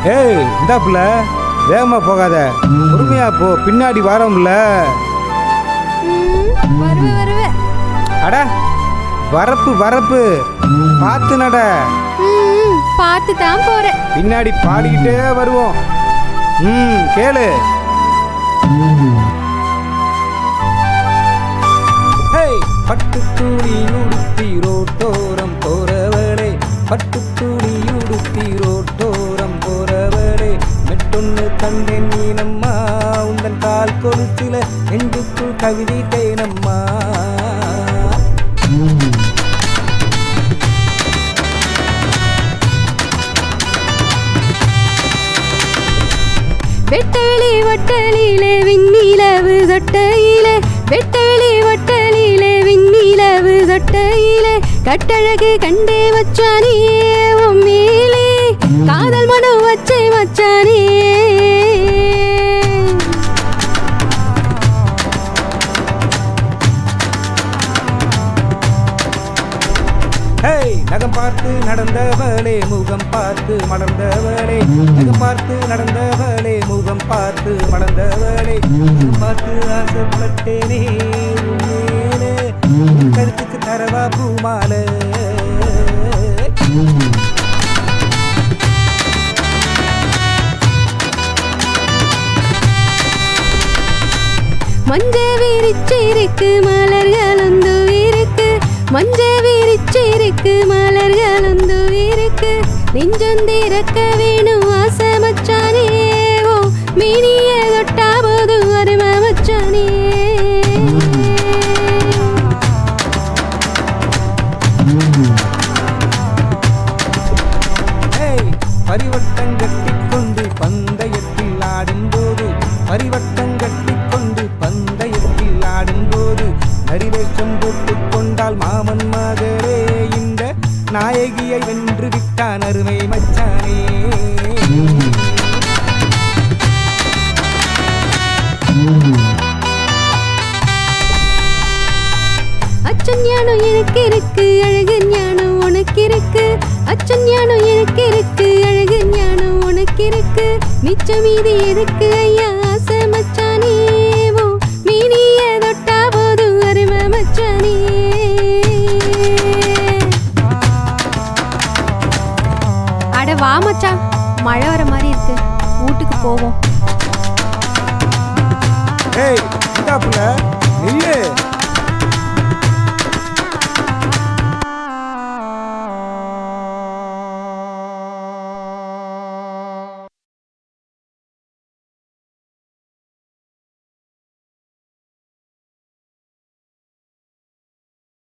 ஏய் இந்தாப்புல வேகமா போகாத, பொறுமையா போ, பின்னாடி வரோம்ல. வருவேன். அட வரப்பு வரப்பு பார்த்து நட. பார்த்து தான் போறேன். பின்னாடி பாடிக்கிட்டே வருவோம். கேளு. பட்டு துணி உடுத்தி ரோட்டோரம் போறவளே, பட்டு துணி உடுத்தி ரோட்டோரம் போறவளே, மெட்டொன்னு தந்தேன் நீனம்மா, உந்தன் கால் கொலுசில நெஞ்சுக்குள் கவிதை தேனம்மா. வெட்டவெளி வட்டலிலே விண்ணிலவு தொட்டையிலே, வெட்டவெளி வட்டலிலே விண்ணிலவு தொட்டையிலே, கட்டழகு கண்டே வச்சானே உன் மேலே, காதல் மனு வச்சே மச்சானே. நகம் பார்த்து நடந்தவளே, முகம் பார்த்து மலர்ந்தவளே, நகம் பார்த்து நடந்தவளே, முகம் பார்த்து மலர்ந்தவளே, பார்த்து ஆசைப்பட்டேனே மேலே, கருத்துக்கு தரவா பூமாலை. மஞ்ச விரிச்சிருக்கு மலர்களொந்து இருக்கு, மஞ்ச விரிச்சிருக்கு மலர்களொந்து இருக்கு, நெஞ்சந்திறக்க வேணும் ஆசை மச்சானே, ஓ மீனிய தொட்டா போது அருமை மச்சானே. பரிவட்டம் கட்டிக்கொண்டு பந்தயத்தில் ஆடும்போது, பரிவட்டம் கட்டிக்கொண்டு பந்தயத்தில் ஆடும்போது, நரிவேஷம் போட்டுக் கொண்டால் மாமன் மகளே, இந்த நாயகியை வென்று விட்டான் அருமை மச்சானே. அச்சன் ஞானம் எனக்கு இருக்கு, அழகு ஞானம் உனக்கு இருக்கு, அச்சன் ஞானம் எனக்கு இருக்கு, அழகு ஞானம் உனக்கு இருக்கு, மிச்சம் மீதி எதுக்கு ஐயா ஆசை மச்சானே, ஓ மீனிய தொட்டா போதும் அருமை மச்சானே. அட வா மச்சான், மழை வர மாதிரி இருக்கு, வீட்டுக்கு போவோம். ஏய்